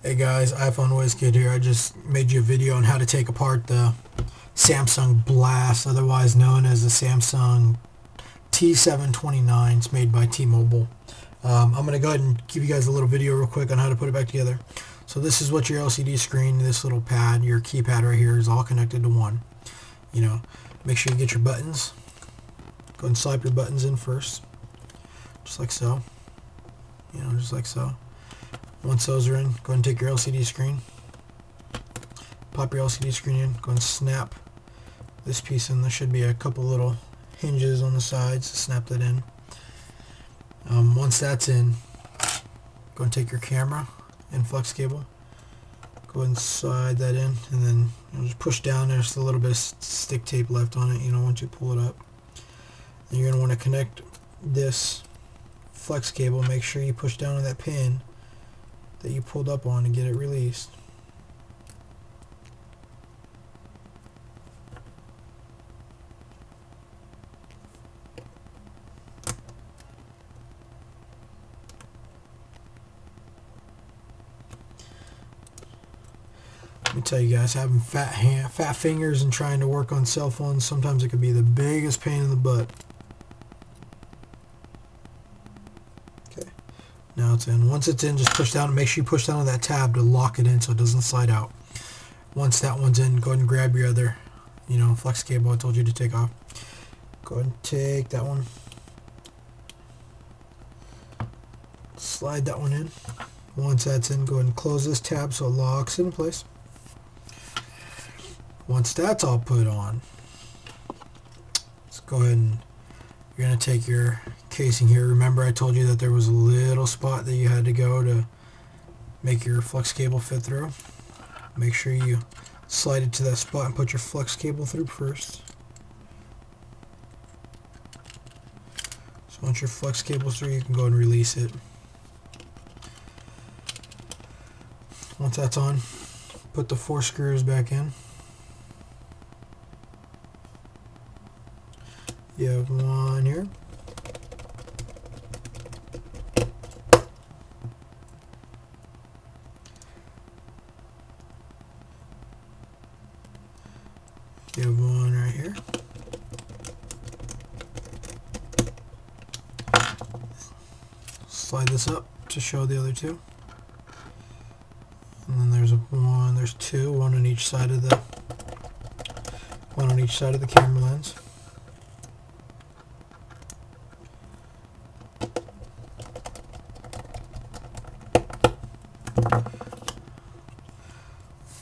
Hey guys, iPhone Whiz Kid here. I just made you a video on how to take apart the Samsung Blast, otherwise known as the Samsung T729. It's made by T-Mobile. I'm going to go ahead and give you guys a little video real quick on how to put it back together. So this is what your LCD screen, this little pad, your keypad right here is all connected to one. Make sure you get your buttons. Go ahead and slide your buttons in first, just like so. Just like so. Once those are in, go ahead and take your LCD screen, pop your LCD screen in, go and snap this piece in. There should be a couple little hinges on the sides to snap that in. Once that's in, go and take your camera and flex cable, go ahead and slide that in, and then just push down. There's a little bit of stick tape left on it, once you pull it up. And you're going to want to connect this flex cable. Make sure you push down on that pin that you pulled up on and get it released. Let me tell you guys, having fat fingers and trying to work on cell phones, sometimes it can be the biggest pain in the butt. Okay, now it's in. Once it's in, just push down. Make sure you push down on that tab to lock it in so it doesn't slide out. Once that one's in, go ahead and grab your other, flex cable I told you to take off. Go ahead and take that one. Slide that one in. Once that's in, go ahead and close this tab so it locks in place. Once that's all put on, let's go ahead and you're going to take your casing here. Remember I told you that there was a little spot that you had to go to make your flex cable fit through. Make sure you slide it to that spot and put your flex cable through first. So once your flex cable's through, you can go and release it. Once that's on, put the 4 screws back in. You have one here. You have one right here. Slide this up to show the other two. And then there's two, one on each side of the camera lens.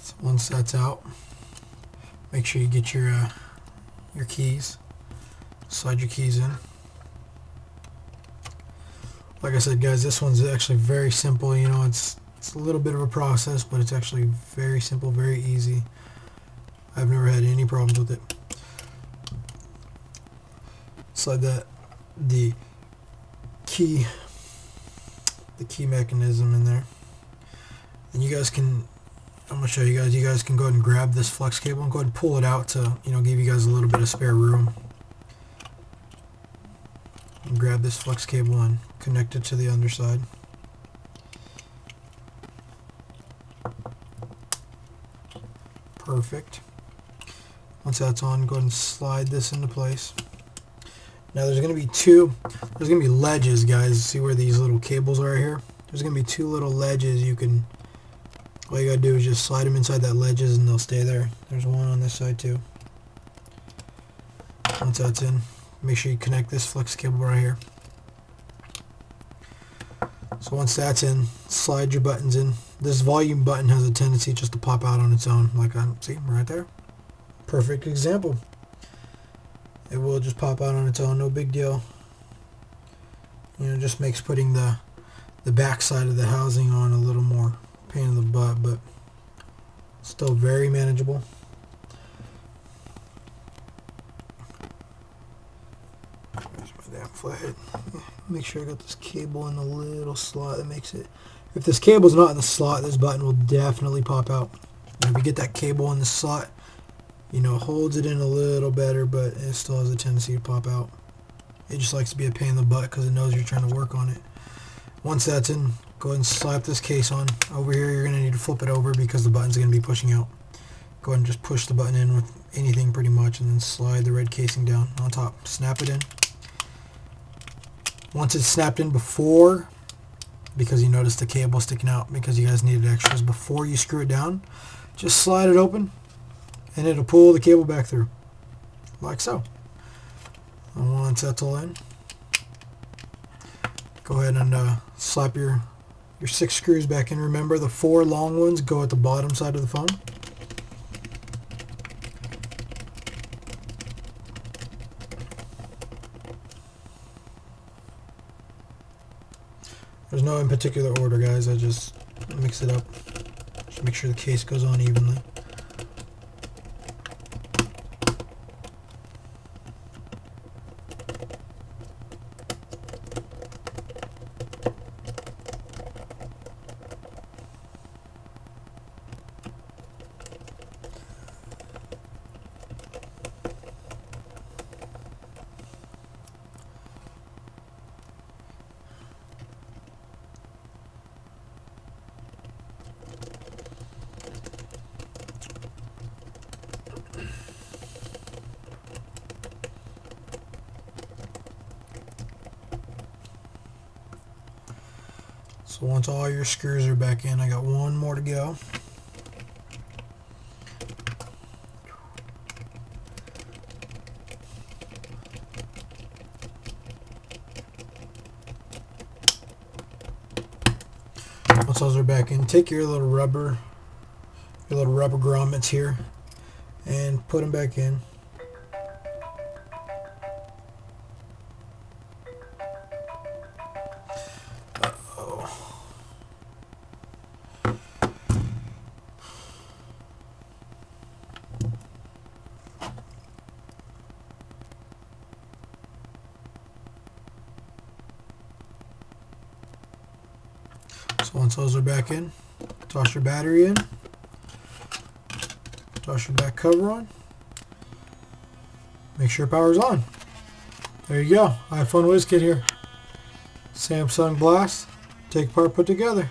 So once that's out, make sure you get your keys. Slide your keys in. Like I said, guys, this one's actually very simple. It's a little bit of a process, but it's actually very simple, very easy. I've never had any problems with it. Slide the key mechanism in there, and you guys can. I'm gonna show you guys. You guys can go ahead and grab this flex cable and go ahead and pull it out to give you guys a little bit of spare room. And grab this flex cable and connect it to the underside. Perfect. Once that's on, go ahead and slide this into place. Now there's going to be ledges, guys. See where these little cables are here? There's going to be 2 little ledges. All you got to do is just slide them inside that ledges and they'll stay there. There's one on this side too. Once that's in, make sure you connect this flex cable right here. So once that's in, slide your buttons in. This volume button has a tendency just to pop out on its own, like see right there. Perfect example. It will just pop out on its own, no big deal. Just makes putting the back side of the housing on a little more pain in the butt, but still very manageable. There's my damn flathead. Make sure I got this cable in the little slot that makes it. If this cable's not in the slot, this button will definitely pop out. And if you get that cable in the slot, holds it in a little better, but it still has a tendency to pop out. It just likes to be a pain in the butt because it knows you're trying to work on it. Once that's in, go Go ahead and slap this case on. Over here you're going to need to flip it over because the button's going to be pushing out. Go ahead and just push the button in with anything pretty much, and then slide the red casing down on top. Snap it in. Once it's snapped in before, because you notice the cable sticking out because you guys needed extras, before you screw it down, just slide it open and it'll pull the cable back through like so. And once that's all in, go ahead and slap your 6 screws back in. Remember, the 4 long ones go at the bottom side of the phone. There's no in particular order, guys. I just mix it up. Just make sure the case goes on evenly. So once all your screws are back in, I got one more to go. Once those are back in, take your little rubber grommets here and put them back in. So once those are back in, toss your battery in, toss your back cover on, make sure power's on. There you go, iPhone WizKid here. Samsung Blast, take apart, put together.